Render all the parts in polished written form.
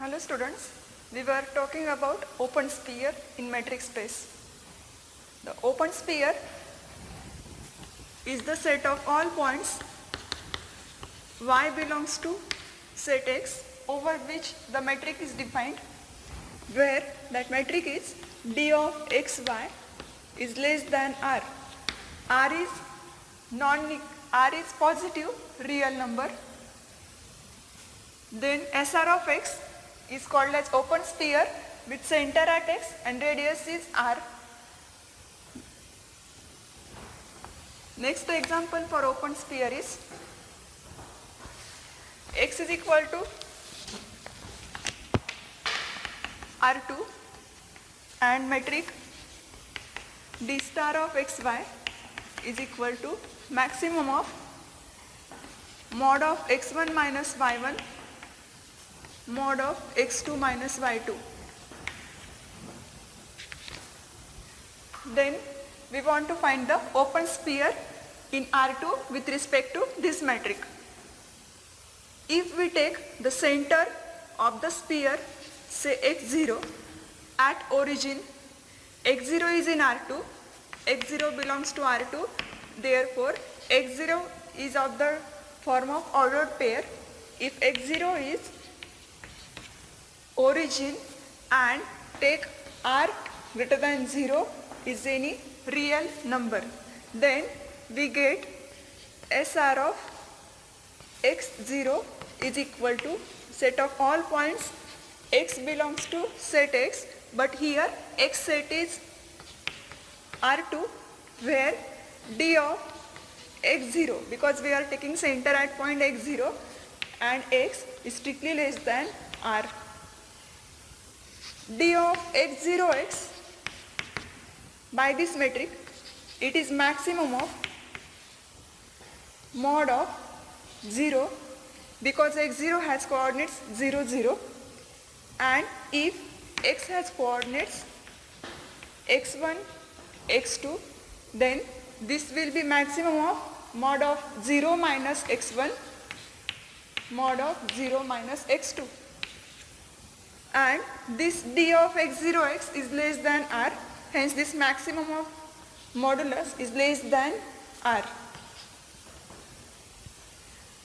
Hello students, we were talking about open sphere in metric space. The open sphere is the set of all points y belongs to set X over which the metric is defined, where that metric is d of xy is less than r. R is positive real number. Then SR of X is called as open sphere with center at X and radius is R. Next example for open sphere is X is equal to R2 and metric d star of xy is equal to maximum of mod of x1 minus y1 mod of x2 minus y2. Then we want to find the open sphere in R2 with respect to this metric. If we take the center of the sphere, say x0 at origin, x0 is in R2, x0 belongs to R2, therefore x0 is of the form of ordered pair. If x0 is origin and take r greater than 0 is any real number, then we get SR of x0 is equal to set of all points x belongs to set X, but here X set is R2, where d of x0, because we are taking center at point x0 and x is strictly less than r. D of x0x by this metric, it is maximum of mod of 0 because x0 has coordinates 0, 0, and if x has coordinates x1, x2, then this will be maximum of mod of 0 minus x1 mod of 0 minus x2, and this d of x0x is less than r, hence this maximum of modulus is less than r.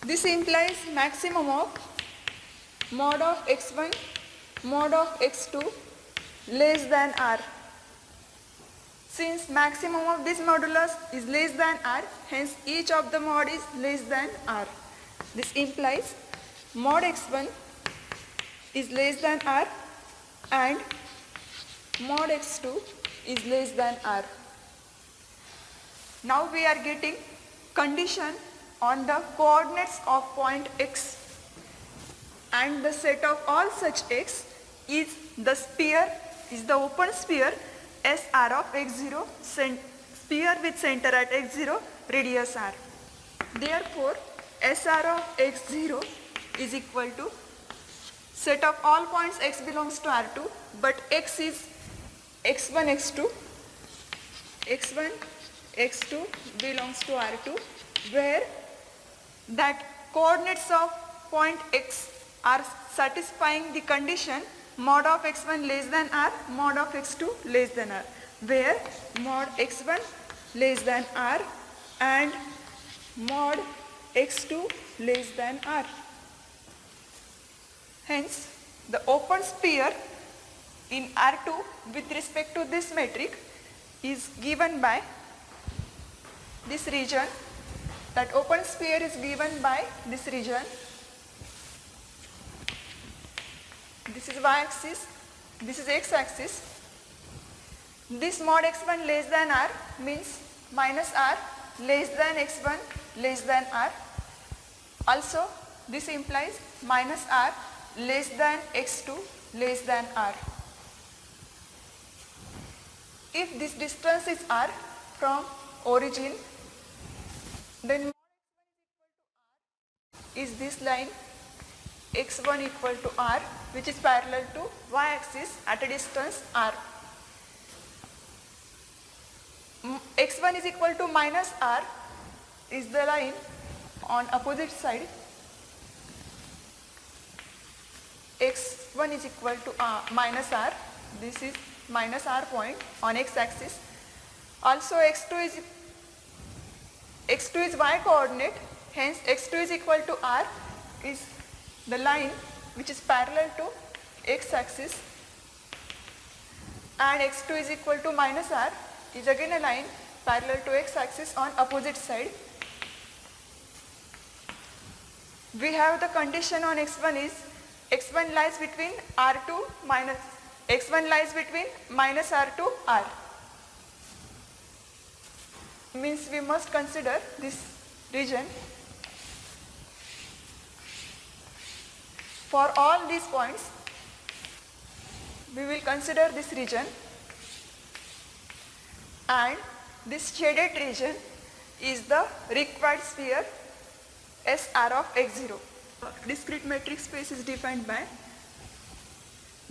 This implies maximum of mod of x1 mod of x2 less than r. Since maximum of this modulus is less than r, hence each of the mod is less than r. This implies mod x1 is less than r and mod x2 is less than r. Now we are getting condition on the coordinates of point x, and the set of all such x is the sphere, is the open sphere SR of x0, sphere with center at x0, radius r. Therefore, SR of x0 is equal to set of all points x belongs to R2, but x is x1, x2, x1, x2 belongs to R2, where that coordinates of point x are satisfying the condition mod of x1 less than r, mod of x2 less than r, where mod x1 less than r and mod x2 less than r. Hence, the open sphere in R2 with respect to this metric is given by this region. That open sphere is given by this region. This is y-axis, this is x-axis. This mod x1 less than r means minus r less than x1 less than r. Also, this implies minus r less than x2 less than r. If this distance is r from origin, then mod x1 is this line x1 equal to r, which is parallel to y-axis at a distance r. X1 is equal to minus r is the line on opposite side. x1 is equal to minus r. This is minus r point on x-axis. Also x2 is y coordinate. Hence x2 is equal to r is the line which is parallel to x-axis, and x2 is equal to minus r is again a line parallel to x-axis on opposite side. We have the condition on x1 is x1 lies between r2 minus x1 lies between minus r to r. Means we must consider this region. For all these points, we will consider this region, and this shaded region is the required sphere SR of x0. Discrete metric space is defined by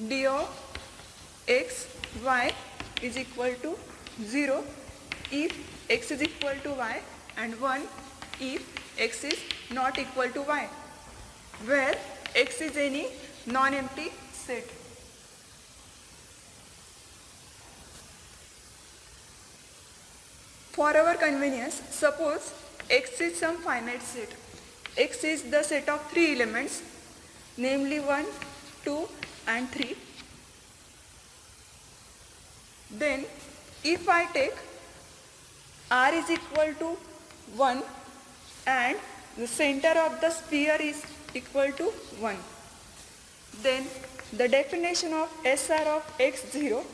d of x, y is equal to 0 if x is equal to y, and 1 if x is not equal to y, where x is any non-empty set. For our convenience, suppose x is some finite set. X is the set of 3 elements, namely 1, 2 and 3. Then if I take r is equal to 1 and the center of the sphere is equal to 1, then the definition of SR of x0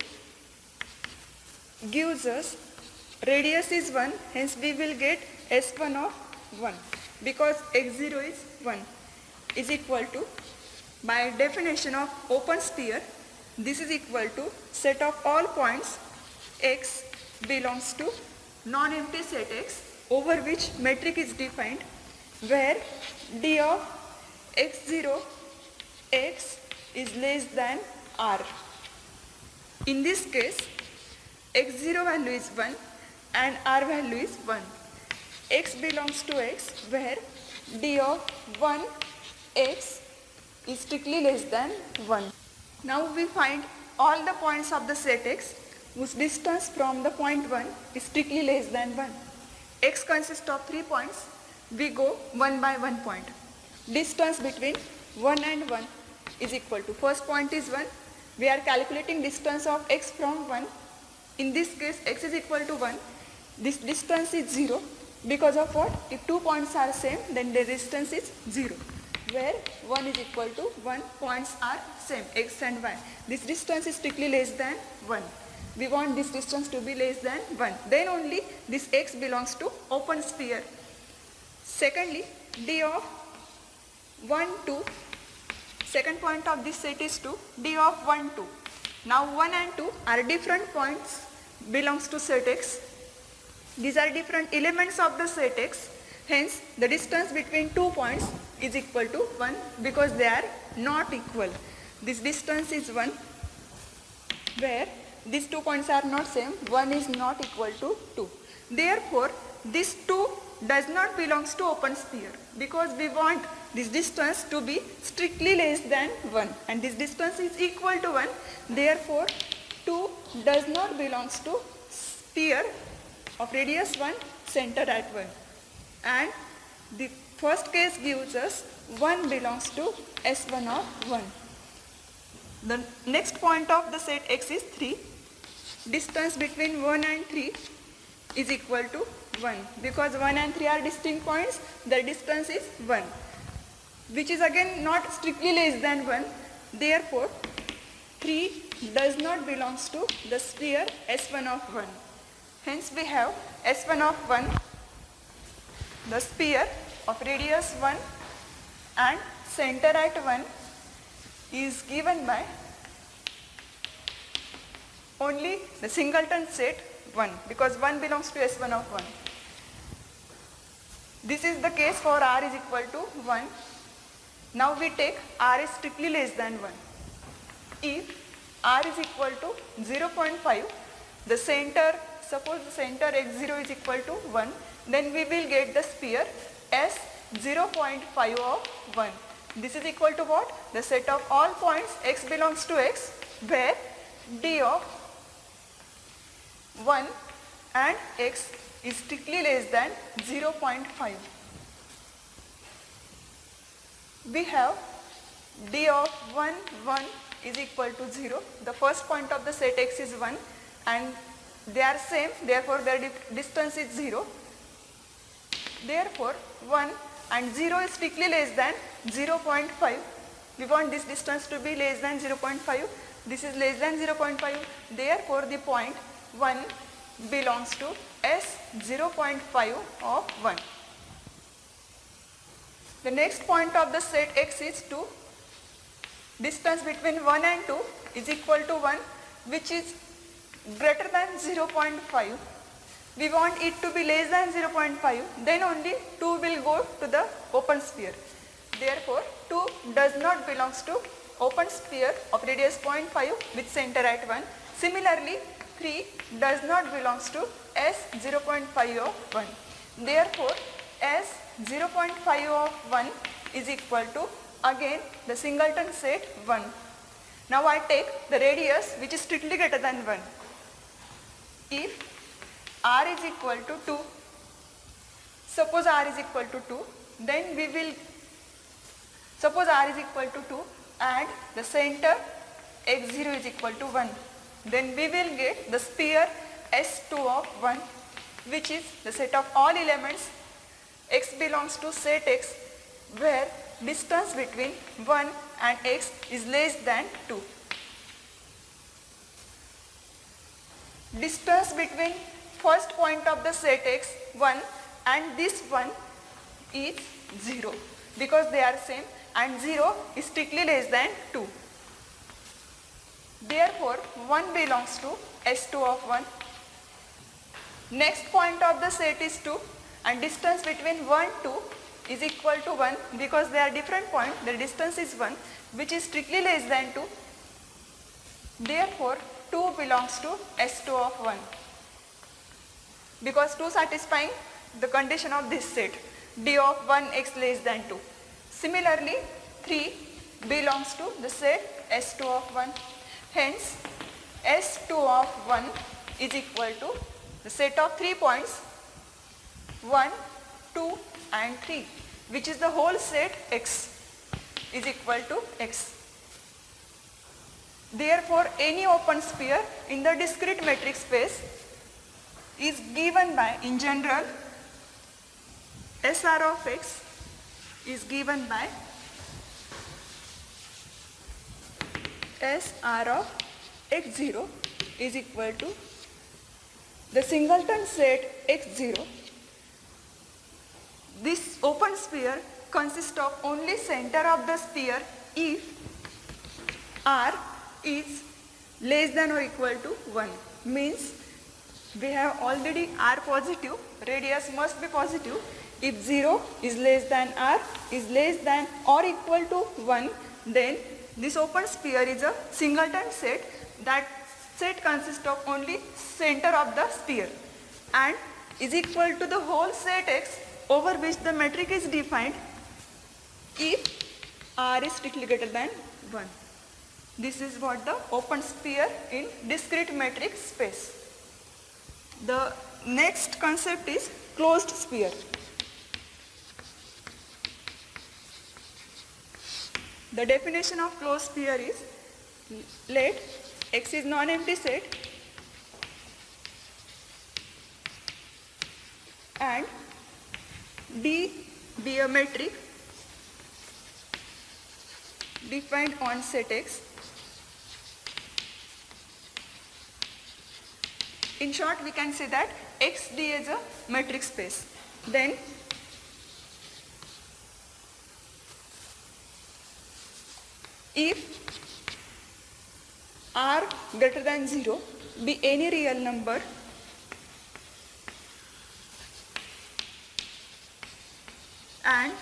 gives us radius is 1, hence we will get S1 of 1, because x0 is 1, is equal to, by definition of open sphere, this is equal to set of all points x belongs to non-empty set x over which metric is defined, where d of x0 x is less than r. In this case, x0 value is 1 and r value is 1. X belongs to x, where d of 1 x is strictly less than 1. Now we find all the points of the set x whose distance from the point 1 is strictly less than 1. X consists of 3 points. We go one by one point. Distance between 1 and 1 is equal to, first point is 1. We are calculating distance of x from 1. In this case, x is equal to 1. This distance is 0. Because of what? If 2 points are same, then the distance is 0. Where 1 is equal to 1, points are same, x and y. This distance is strictly less than 1. We want this distance to be less than 1. Then only this x belongs to open sphere. Secondly, d of 1, 2. Second point of this set is 2. d of 1, 2. Now 1 and 2 are different points belongs to set x. These are different elements of the set x. Hence, the distance between 2 points is equal to 1 because they are not equal. This distance is 1, where these 2 points are not same. 1 is not equal to 2. Therefore, this 2 does not belongs to open sphere because we want this distance to be strictly less than 1 and this distance is equal to 1. Therefore, 2 does not belongs to sphere of radius 1, center at 1. And the first case gives us 1 belongs to S1 of 1. The next point of the set x is 3. Distance between 1 and 3 is equal to 1. Because 1 and 3 are distinct points, the distance is 1, which is again not strictly less than 1. Therefore, 3 does not belongs to the sphere S1 of 1. Hence we have S1 of 1, the sphere of radius 1 and center at 1 is given by only the singleton set 1 because 1 belongs to S1 of 1. This is the case for r is equal to 1. Now we take r is strictly less than 1. If r is equal to 0.5, the center, suppose the center x0 is equal to 1, then we will get the sphere S 0.5 of 1. This is equal to what? the set of all points x belongs to x where d of 1 and x is strictly less than 0.5. We have d of 1, 1 is equal to 0. The first point of the set x is 1 and they are same, therefore their distance is 0. Therefore 1 and 0 is strictly less than 0.5. We want this distance to be less than 0.5. This is less than 0.5. Therefore the point 1 belongs to S 0.5 of 1. The next point of the set x is 2. Distance between 1 and 2 is equal to 1, which is greater than 0.5. We want it to be less than 0.5, then only 2 will go to the open sphere. Therefore 2 does not belongs to open sphere of radius 0.5 with center at 1. Similarly 3 does not belongs to S 0.5 of 1. Therefore S 0.5 of 1 is equal to again the singleton set 1. Now I take the radius which is strictly greater than 1. If r is equal to 2, suppose r is equal to 2, then we will, suppose r is equal to 2 and the center x0 is equal to 1, then we will get the sphere S2 of 1, which is the set of all elements x belongs to set x where distance between 1 and x is less than 2. Distance between first point of the set x 1 and this one is 0 because they are same and 0 is strictly less than 2. Therefore 1 belongs to S2 of 1. Next point of the set is 2 and distance between 1 2 is equal to 1 because they are different points, the distance is 1 which is strictly less than 2. Therefore 2 belongs to S2 of 1 because 2 satisfying the condition of this set d of 1x less than 2. Similarly 3 belongs to the set S2 of 1. Hence S2 of 1 is equal to the set of 3 points 1, 2 and 3, which is the whole set x is equal to x. Therefore any open sphere in the discrete metric space is given by, in general, SR of x is given by SR of x0 is equal to the singleton set x0. This open sphere consists of only center of the sphere if R is less than or equal to 1. Means we have already R positive, radius must be positive. If 0 is less than R is less than or equal to 1, then this open sphere is a singleton set. That set consists of only center of the sphere and is equal to the whole set x over which the metric is defined if R is strictly greater than 1. This is what the open sphere in discrete metric space. The next concept is closed sphere. The definition of closed sphere is, let X is non-empty set and D be a metric defined on set X. In short, we can say that XD is a metric space. Then if R greater than 0 be any real number and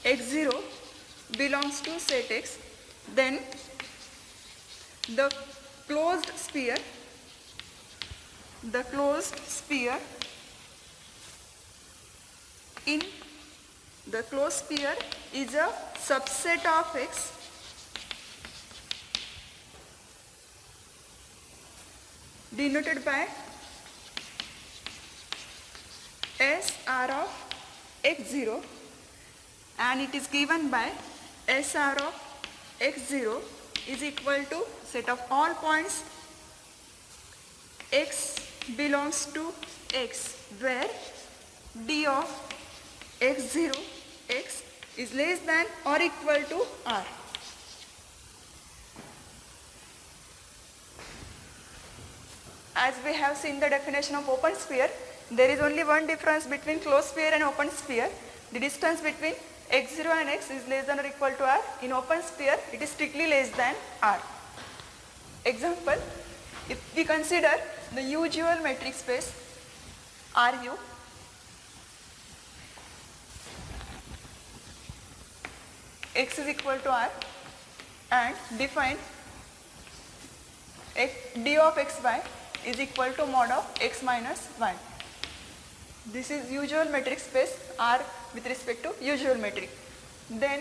x0 belongs to set X, then the closed sphere in the closed sphere is a subset of X denoted by SR of x0, and it is given by SR of x0 is equal to set of all points x belongs to x, where d of x0 x is less than or equal to r. As we have seen the definition of open sphere, there is only one difference between closed sphere and open sphere. The distance between x0 and x is less than or equal to r. In open sphere, it is strictly less than r. Example, if we consider the usual metric space Ru, x is equal to r, and define d of xy is equal to mod of x minus y. This is usual metric space R with respect to usual metric. Then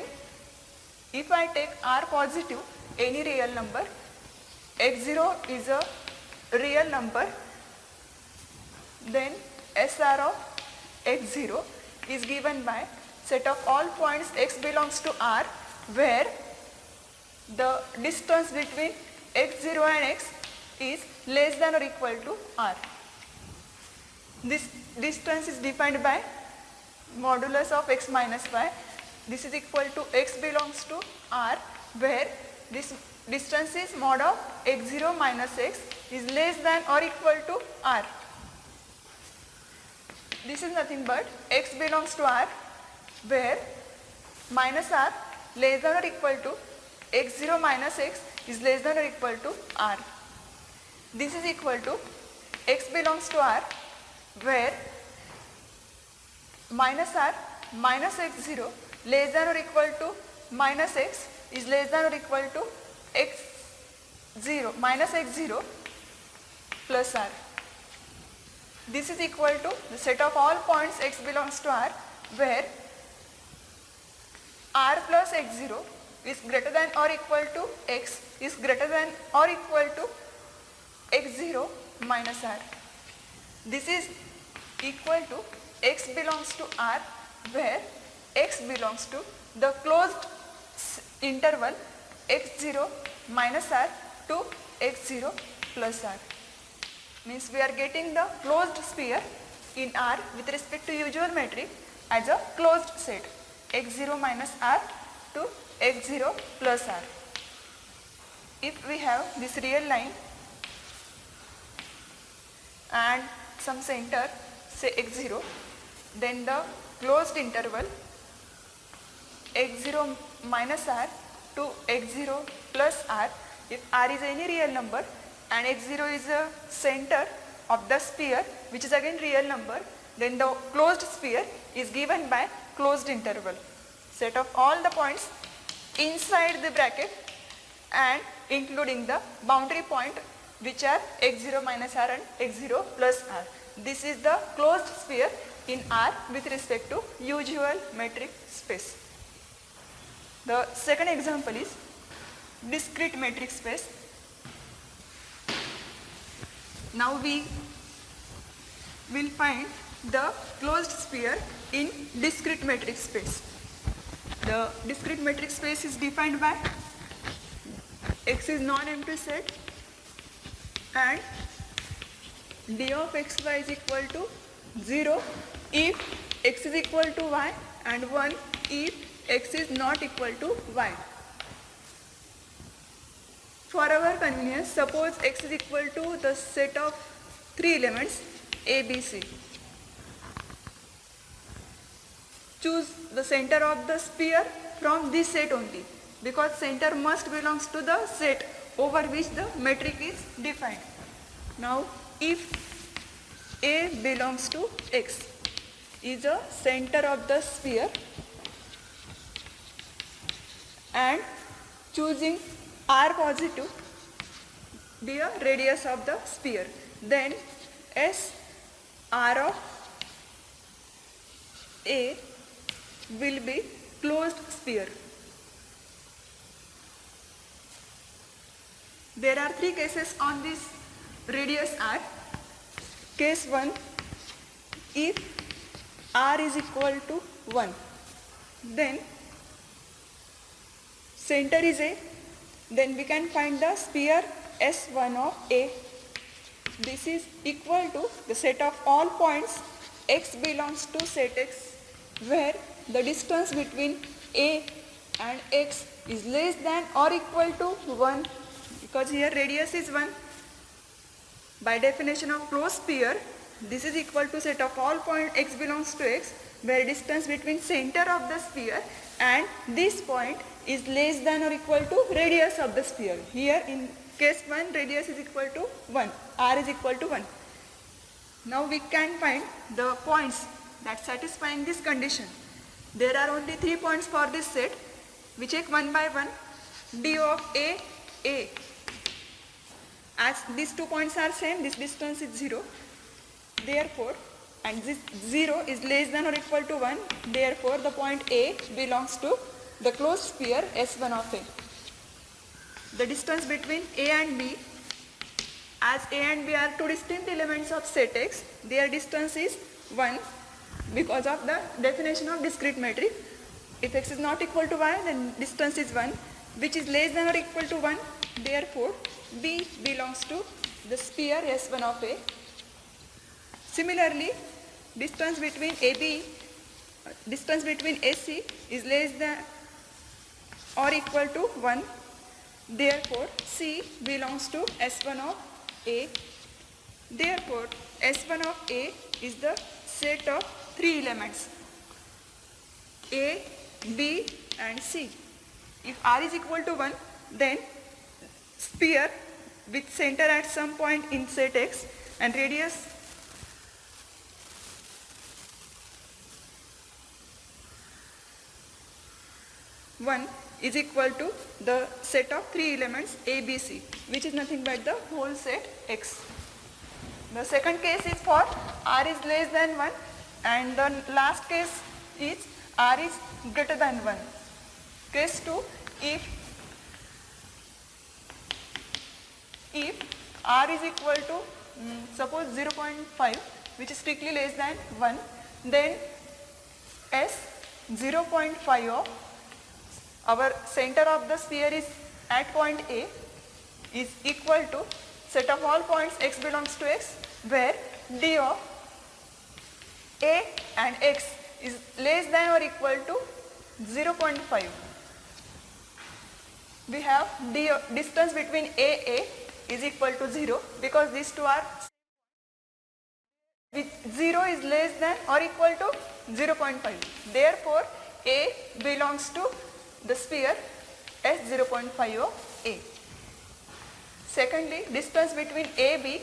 if I take R positive, any real number, x0 is a real number, then SR of x0 is given by set of all points x belongs to R, where the distance between x0 and x is less than or equal to r. This distance is defined by modulus of x minus y. This is equal to x belongs to r, where this distance is mod of x0 minus x is less than or equal to r. This is nothing but x belongs to r, where minus r less than or equal to x0 minus x is less than or equal to r. This is equal to x belongs to r, where minus r minus x0 less than or equal to minus x is less than or equal to x0 minus x0 plus r. This is equal to the set of all points x belongs to r, where r plus x0 is greater than or equal to x is greater than or equal to x0 minus r. This is equal to x belongs to r, where x belongs to the closed interval x0 minus r to x0 plus r. Means we are getting the closed sphere in R with respect to usual metric as a closed set x0 minus r to x0 plus r. If we have this real line and some center, say x0, then the closed interval x0 minus r to x0 plus r, if r is any real number and x0 is a center of the sphere which is again real number, then the closed sphere is given by closed interval. Set of all the points inside the bracket and including the boundary point which are x0 minus r and x0 plus r. This is the closed sphere in R with respect to usual metric space. The second example is discrete metric space. Now we will find the closed sphere in discrete metric space. The discrete metric space is defined by X is non-empty set and d of xy is equal to 0 if x is equal to y and 1 if x is not equal to y. For our convenience, suppose x is equal to the set of 3 elements a, b, c. Choose the center of the sphere from this set only, because center must belongs to the set over which the metric is defined. Now, if a belongs to x is a center of the sphere and choosing r positive be a radius of the sphere, then S r of a will be closed sphere. There are 3 cases on this radius r. Case 1, if r is equal to 1, then center is A, then we can find the sphere S1 of A. This is equal to the set of all points x belongs to set x, where the distance between A and x is less than or equal to 1, because here radius is 1. By definition of closed sphere, this is equal to set of all points x belongs to x, where distance between center of the sphere and this point is less than or equal to radius of the sphere. Here in case 1, radius is equal to 1, r is equal to 1. Now we can find the points that satisfying this condition. There are only 3 points for this set. We check one by one. D of A, A. As these 2 points are same, this distance is 0. Therefore, and this 0 is less than or equal to 1. Therefore, the point A belongs to the closed sphere S1 of A. The distance between A and B, as A and B are 2 distinct elements of set X, their distance is 1 because of the definition of discrete matrix. If X is not equal to Y, then distance is 1, which is less than or equal to 1. Therefore, B belongs to the sphere S1 of A. Similarly, distance between AC is less than or equal to 1. Therefore, C belongs to S1 of A. Therefore, S1 of A is the set of 3 elements, A, B and C. If R is equal to 1, then sphere with center at some point in set X and radius one is equal to the set of 3 elements A, B, C, which is nothing but the whole set X. The second case is for R is less than 1, and the last case is R is greater than 1. Case 2, if R is equal to suppose 0.5, which is strictly less than 1, then S 0.5 of our center of the sphere is at point A is equal to set of all points x belongs to x, where D of A and x is less than or equal to 0.5. We have distance between AA is equal to 0 because these two are with 0 is less than or equal to 0.5. Therefore, A belongs to the sphere S 0.5 of A. Secondly, distance between AB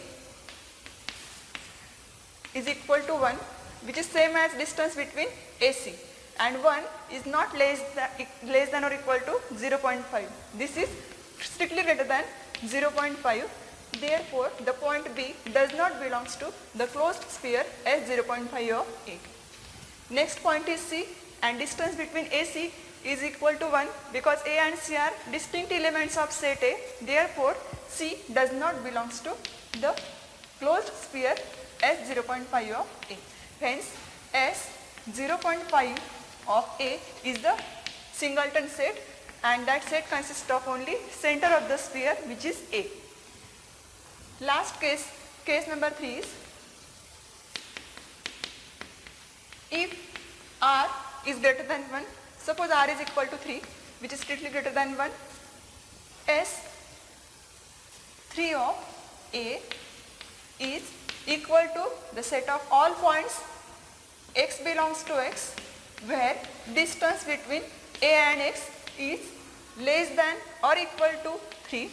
is equal to 1, which is same as distance between AC, and 1 is not less than or equal to 0.5. This is strictly greater than 0.5. Therefore, the point B does not belongs to the closed sphere S 0.5 of A. Next point is C, and distance between AC is equal to 1 because A and C are distinct elements of set A. Therefore, C does not belongs to the closed sphere S 0.5 of A. Hence, S 0.5 of A is the singleton set, and that set consists of only center of the sphere, which is A. Last case, case number 3 is if R is greater than 1, suppose R is equal to 3, which is strictly greater than 1, S 3 of A is equal to the set of all points x belongs to x, where distance between A and x is less than or equal to 3.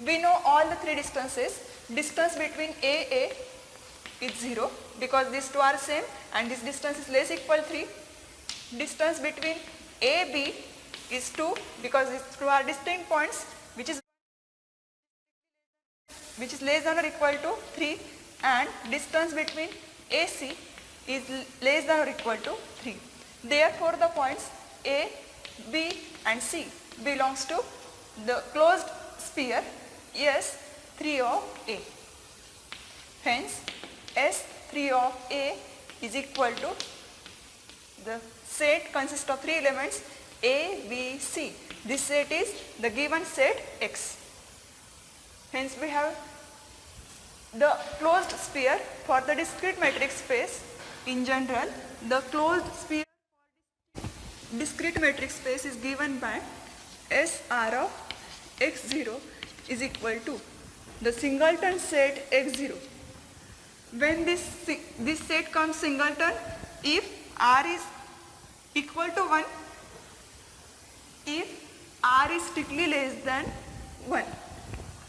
We know all the 3 distances. Distance between AA is 0 because these two are same, and this distance is less equal 3. Distance between AB is 2 because these two are distinct points, which is less than or equal to 3, and distance between AC is less than or equal to 3. Therefore, the points A, B and C belongs to the closed sphere S 3 of A. Hence, S3 of A is equal to, the set consists of 3 elements A, B, C. This set is the given set X. Hence, we have the closed sphere for the discrete metric space. In general, the closed sphere for discrete metric space is given by SR of X0 is equal to the singleton set X0. When this set comes singleton, if R is equal to 1, if R is strictly less than 1,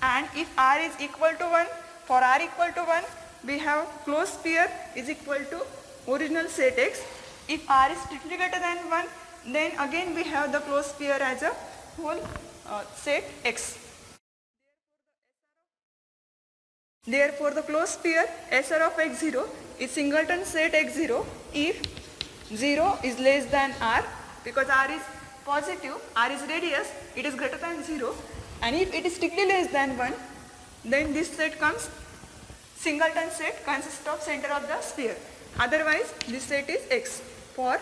and if R is equal to 1, for R equal to 1, we have closed sphere is equal to original set X. If R is strictly greater than 1, then again we have the closed sphere as a whole set X. Therefore, the closed sphere SR of X0 is singleton set X0 if 0 is less than R, because R is positive, R is radius, it is greater than 0, and if it is strictly less than 1, then this set comes singleton set consists of center of the sphere. Otherwise, this set is X. For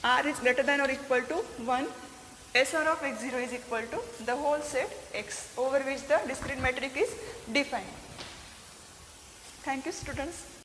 R is greater than or equal to 1, SR of X0 is equal to the whole set X over which the discrete metric is defined. Thank you, students.